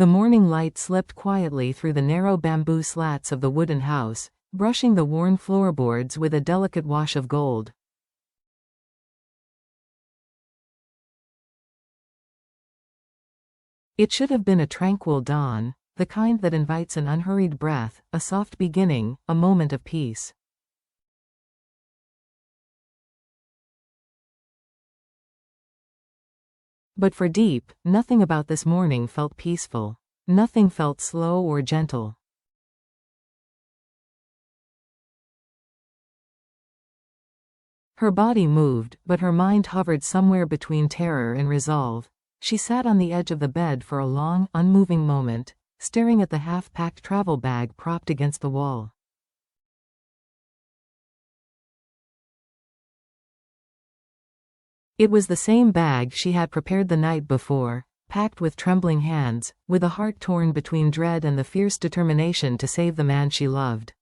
The morning light slipped quietly through the narrow bamboo slats of the wooden house, brushing the worn floorboards with a delicate wash of gold. It should have been a tranquil dawn, the kind that invites an unhurried breath, a soft beginning, a moment of peace. But for Diep, nothing about this morning felt peaceful. Nothing felt slow or gentle. Her body moved, but her mind hovered somewhere between terror and resolve. She sat on the edge of the bed for a long, unmoving moment, staring at the half-packed travel bag propped against the wall. It was the same bag she had prepared the night before, packed with trembling hands, with a heart torn between dread and the fierce determination to save the man she loved.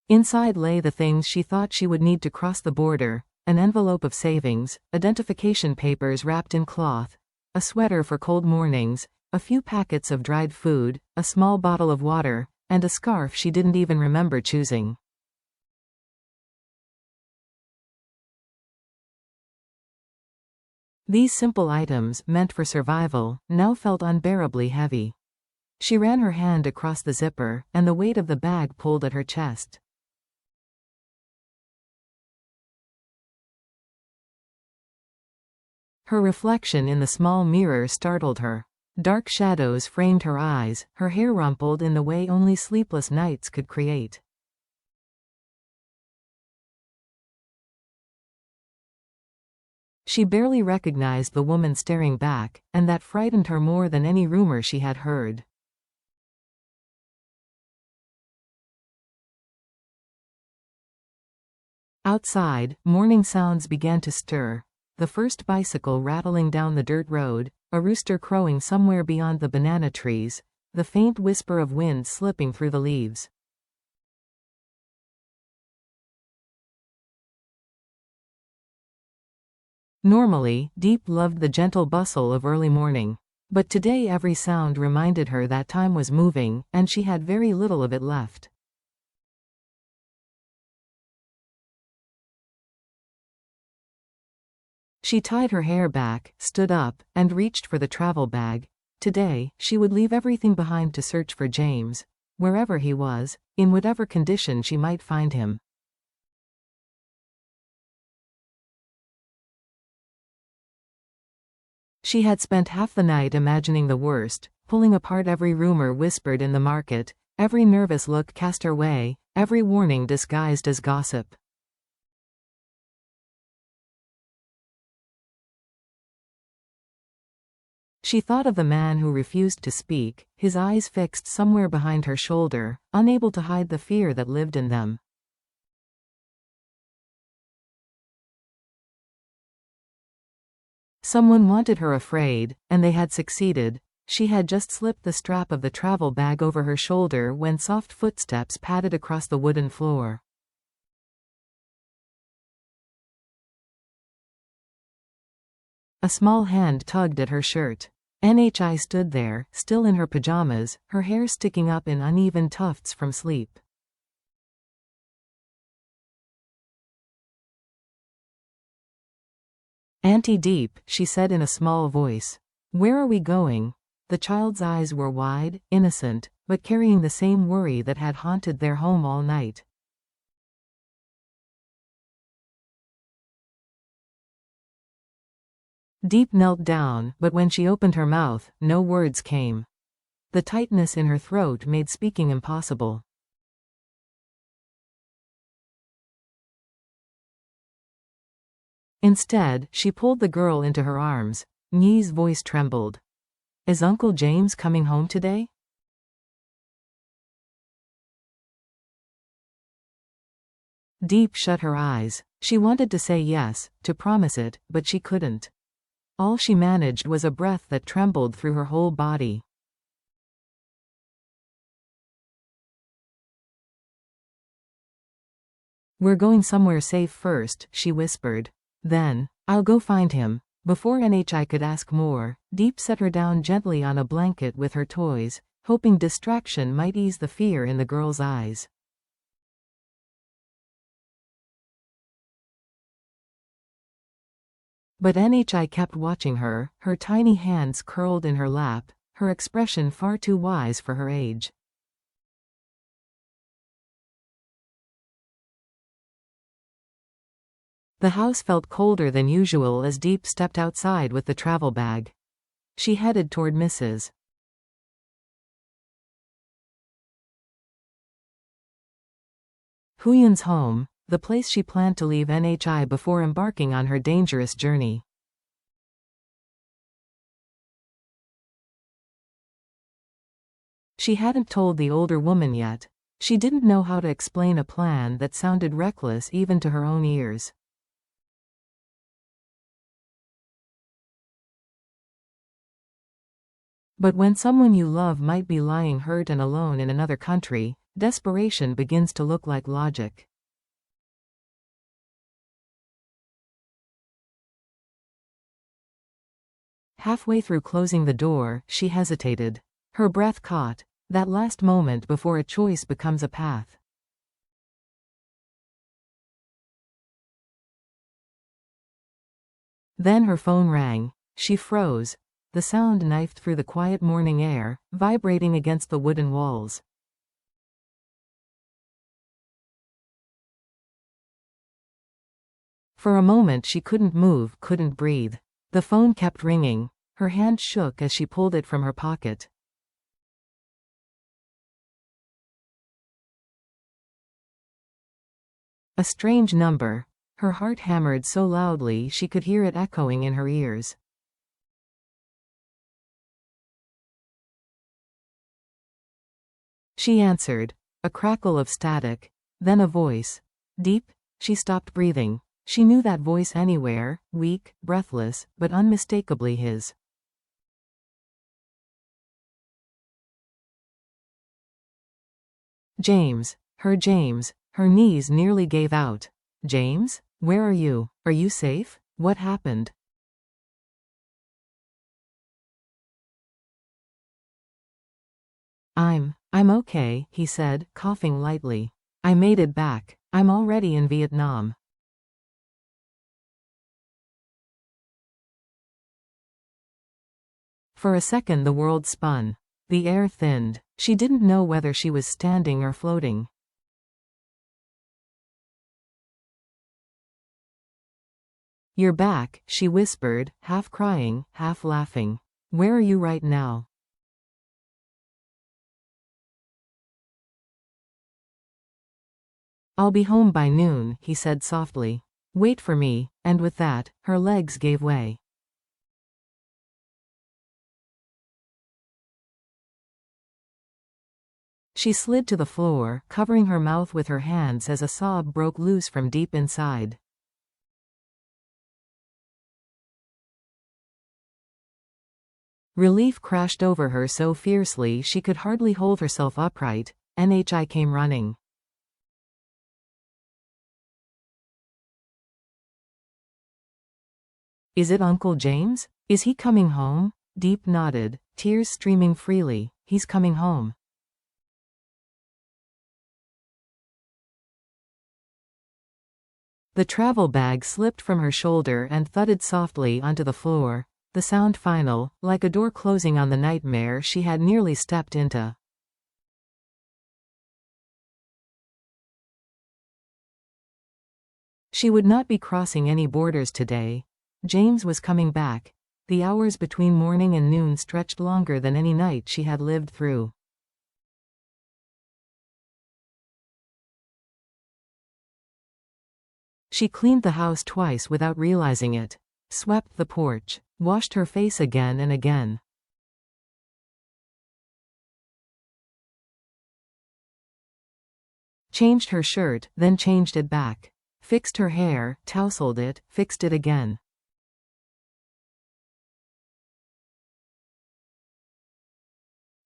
Inside lay the things she thought she would need to cross the border: an envelope of savings, identification papers wrapped in cloth, a sweater for cold mornings, a few packets of dried food, a small bottle of water, and a scarf she didn't even remember choosing. These simple items, meant for survival, now felt unbearably heavy. She ran her hand across the zipper, and the weight of the bag pulled at her chest. Her reflection in the small mirror startled her. Dark shadows framed her eyes, her hair rumpled in the way only sleepless nights could create. She barely recognized the woman staring back, and that frightened her more than any rumor she had heard. Outside, morning sounds began to stir. The first bicycle rattling down the dirt road, a rooster crowing somewhere beyond the banana trees, the faint whisper of wind slipping through the leaves. Normally, Diep loved the gentle bustle of early morning. But today every sound reminded her that time was moving, and she had very little of it left. She tied her hair back, stood up, and reached for the travel bag. Today, she would leave everything behind to search for James, wherever he was, in whatever condition she might find him. She had spent half the night imagining the worst, pulling apart every rumor whispered in the market, every nervous look cast her way, every warning disguised as gossip. She thought of the man who refused to speak, his eyes fixed somewhere behind her shoulder, unable to hide the fear that lived in them. Someone wanted her afraid, and they had succeeded. She had just slipped the strap of the travel bag over her shoulder when soft footsteps padded across the wooden floor. A small hand tugged at her shirt. NHI stood there, still in her pajamas, her hair sticking up in uneven tufts from sleep. "Auntie Diep," she said in a small voice. "Where are we going?" The child's eyes were wide, innocent, but carrying the same worry that had haunted their home all night. Diep knelt down, but when she opened her mouth, no words came. The tightness in her throat made speaking impossible. Instead, she pulled the girl into her arms. Nyi's voice trembled. "Is Uncle James coming home today?" Diep shut her eyes. She wanted to say yes, to promise it, but she couldn't. All she managed was a breath that trembled through her whole body. "We're going somewhere safe first," she whispered. "Then, I'll go find him. Before NHI could ask more, Diep set her down gently on a blanket with her toys, hoping distraction might ease the fear in the girl's eyes. But NHI kept watching her, her tiny hands curled in her lap, her expression far too wise for her age. The house felt colder than usual as Diep stepped outside with the travel bag. She headed toward Mrs. Huyun's home, the place she planned to leave NHI before embarking on her dangerous journey. She hadn't told the older woman yet. She didn't know how to explain a plan that sounded reckless even to her own ears. But when someone you love might be lying hurt and alone in another country, desperation begins to look like logic. Halfway through closing the door, she hesitated. Her breath caught, that last moment before a choice becomes a path. Then her phone rang. She froze. The sound knifed through the quiet morning air, vibrating against the wooden walls. For a moment she couldn't move, couldn't breathe. The phone kept ringing. Her hand shook as she pulled it from her pocket. A strange number. Her heart hammered so loudly she could hear it echoing in her ears. She answered. A crackle of static. Then a voice. Diep? She stopped breathing. She knew that voice anywhere, weak, breathless, but unmistakably his. James. Her knees nearly gave out. James? Where are you? Are you safe? What happened? I'm okay, he said, coughing lightly. I made it back. I'm already in Vietnam. For a second the world spun. The air thinned. She didn't know whether she was standing or floating. You're back, she whispered, half crying, half laughing. Where are you right now? I'll be home by noon, he said softly. Wait for me, and with that, her legs gave way. She slid to the floor, covering her mouth with her hands as a sob broke loose from deep inside. Relief crashed over her so fiercely she could hardly hold herself upright. NHI came running. Is it Uncle James? Is he coming home? Diep nodded, tears streaming freely. He's coming home. The travel bag slipped from her shoulder and thudded softly onto the floor, the sound final, like a door closing on the nightmare she had nearly stepped into. She would not be crossing any borders today. James was coming back. The hours between morning and noon stretched longer than any night she had lived through. She cleaned the house twice without realizing it, swept the porch, washed her face again and again. Changed her shirt, then changed it back. Fixed her hair, tousled it, fixed it again.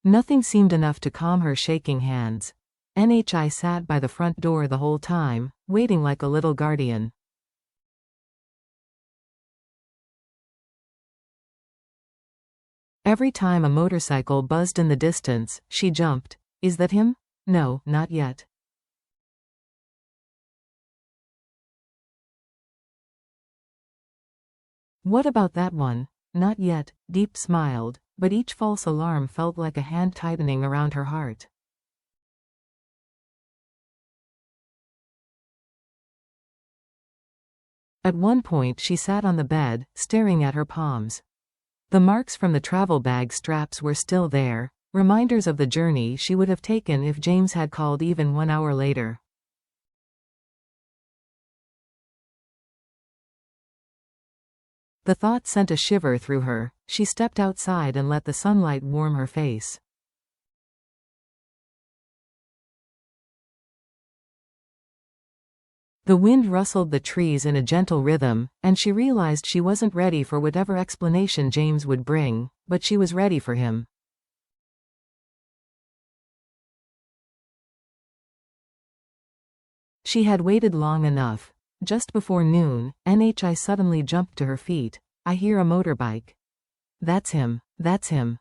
Nothing seemed enough to calm her shaking hands. NHI sat by the front door the whole time, waiting like a little guardian. Every time a motorcycle buzzed in the distance, she jumped. Is that him? No, not yet. What about that one? Not yet. Diep smiled, but each false alarm felt like a hand tightening around her heart. At one point she sat on the bed, staring at her palms. The marks from the travel bag straps were still there, reminders of the journey she would have taken if James had called even 1 hour later. The thought sent a shiver through her. She stepped outside and let the sunlight warm her face. The wind rustled the trees in a gentle rhythm, and she realized she wasn't ready for whatever explanation James would bring, but she was ready for him. She had waited long enough. Just before noon, NHI suddenly jumped to her feet. I hear a motorbike. That's him. That's him.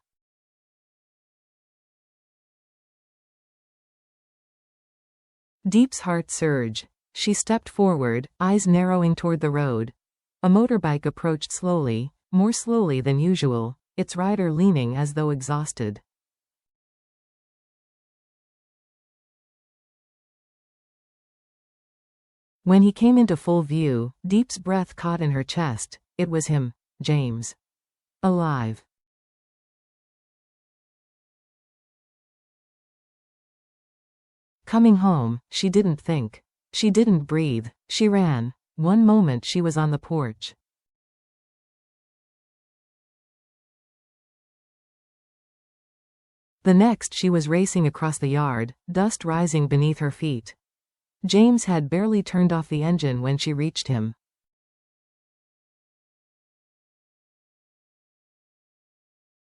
Diep's heart surged. She stepped forward, eyes narrowing toward the road. A motorbike approached slowly, more slowly than usual, its rider leaning as though exhausted. When he came into full view, Diep's breath caught in her chest. It was him, James. Alive. Coming home, she didn't think. She didn't breathe. She ran. One moment she was on the porch. The next she was racing across the yard, dust rising beneath her feet. James had barely turned off the engine when she reached him.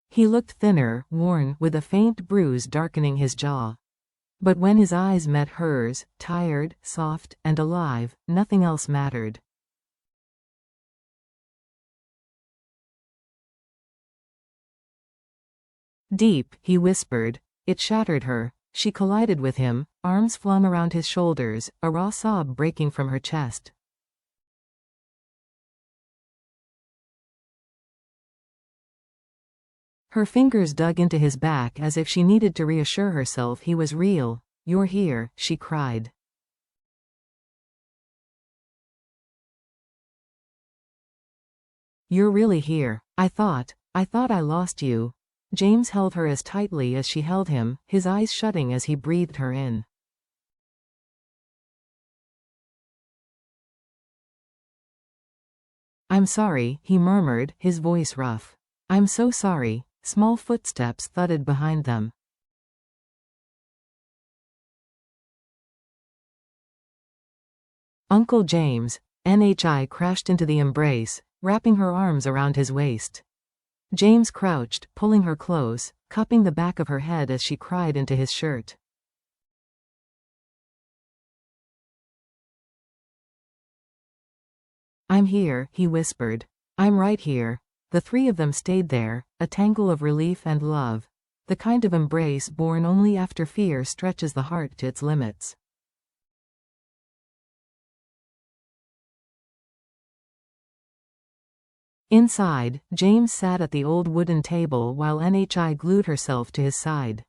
He looked thinner, worn, with a faint bruise darkening his jaw. But when his eyes met hers, tired, soft, and alive, nothing else mattered. Diep, he whispered. It shattered her. She collided with him, arms flung around his shoulders, a raw sob breaking from her chest. Her fingers dug into his back as if she needed to reassure herself he was real. You're here, she cried. You're really here. I thought I lost you. James held her as tightly as she held him, his eyes shutting as he breathed her in. I'm sorry, he murmured, his voice rough. I'm so sorry. Small footsteps thudded behind them. Uncle James. NHI crashed into the embrace, wrapping her arms around his waist. James crouched, pulling her close, cupping the back of her head as she cried into his shirt. I'm here, he whispered. I'm right here. The three of them stayed there, a tangle of relief and love. The kind of embrace born only after fear stretches the heart to its limits. Inside, James sat at the old wooden table while NHI glued herself to his side.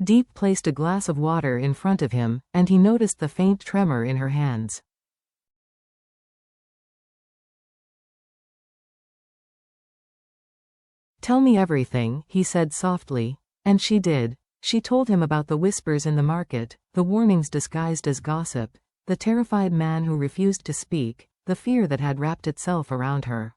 Diep placed a glass of water in front of him, and he noticed the faint tremor in her hands. Tell me everything, he said softly. And she did. She told him about the whispers in the market, the warnings disguised as gossip, the terrified man who refused to speak, the fear that had wrapped itself around her.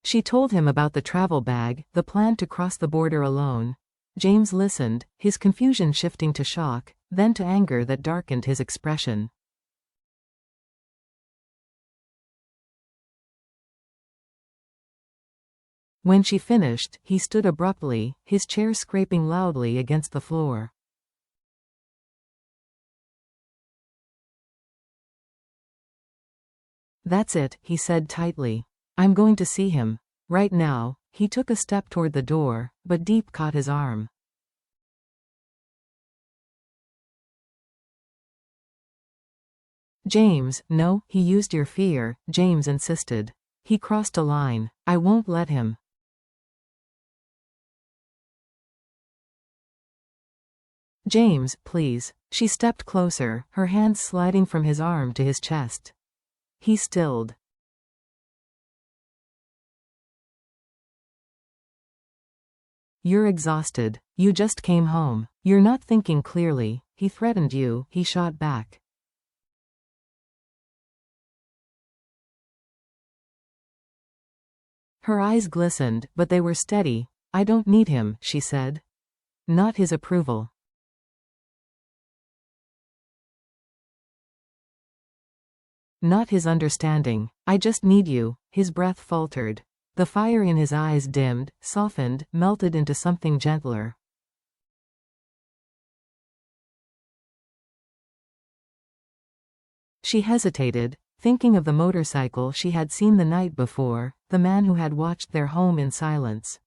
She told him about the travel bag, the plan to cross the border alone. James listened, his confusion shifting to shock, then to anger that darkened his expression. When she finished, he stood abruptly, his chair scraping loudly against the floor. That's it, he said tightly. I'm going to see him. Right now. He took a step toward the door, but Diep caught his arm. James, no, he used your fear, James insisted. He crossed a line. I won't let him. James, please. She stepped closer, her hands sliding from his arm to his chest. He stilled. You're exhausted. You just came home. You're not thinking clearly. He threatened you, he shot back. Her eyes glistened, but they were steady. I don't need him, she said. Not his approval. Not his understanding. I just need you. His breath faltered. The fire in his eyes dimmed, softened, melted into something gentler. She hesitated, thinking of the motorcycle she had seen the night before, the man who had watched their home in silence.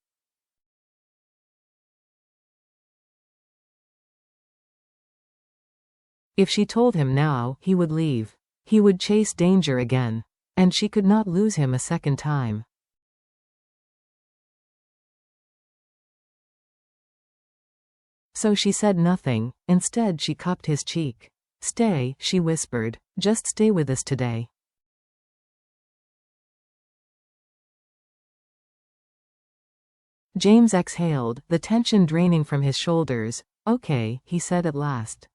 If she told him now, he would leave. He would chase danger again. And she could not lose him a second time. So she said nothing, instead she cupped his cheek. Stay, she whispered. Just stay with us today. James exhaled, the tension draining from his shoulders. Okay, he said at last.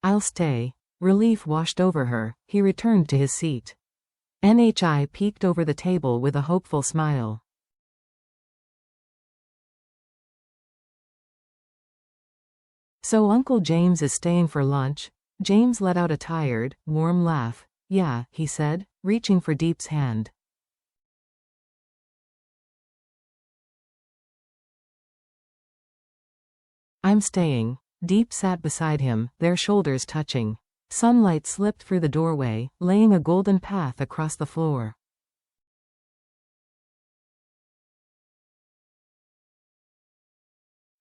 I'll stay. Relief washed over her. He returned to his seat. NHI peeked over the table with a hopeful smile. So Uncle James is staying for lunch? James let out a tired, warm laugh. Yeah, he said, reaching for Diep's hand. I'm staying. Diep sat beside him, their shoulders touching. Sunlight slipped through the doorway, laying a golden path across the floor.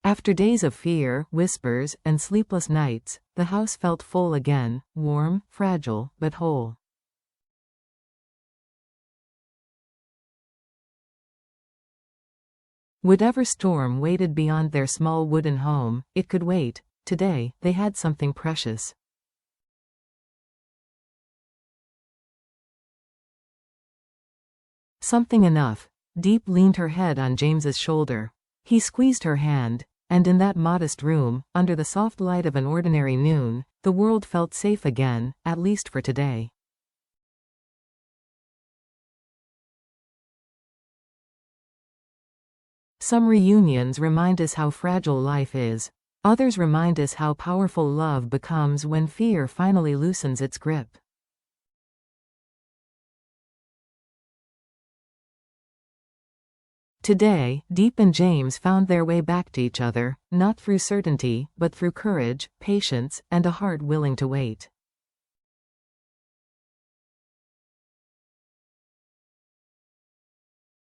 After days of fear, whispers, and sleepless nights, the house felt full again, warm, fragile, but whole. Whatever storm waited beyond their small wooden home, it could wait. Today, they had something precious. Something enough. Diep leaned her head on James's shoulder. He squeezed her hand, and in that modest room, under the soft light of an ordinary noon, the world felt safe again, at least for today. Some reunions remind us how fragile life is. Others remind us how powerful love becomes when fear finally loosens its grip. Today, Diep and James found their way back to each other, not through certainty, but through courage, patience, and a heart willing to wait.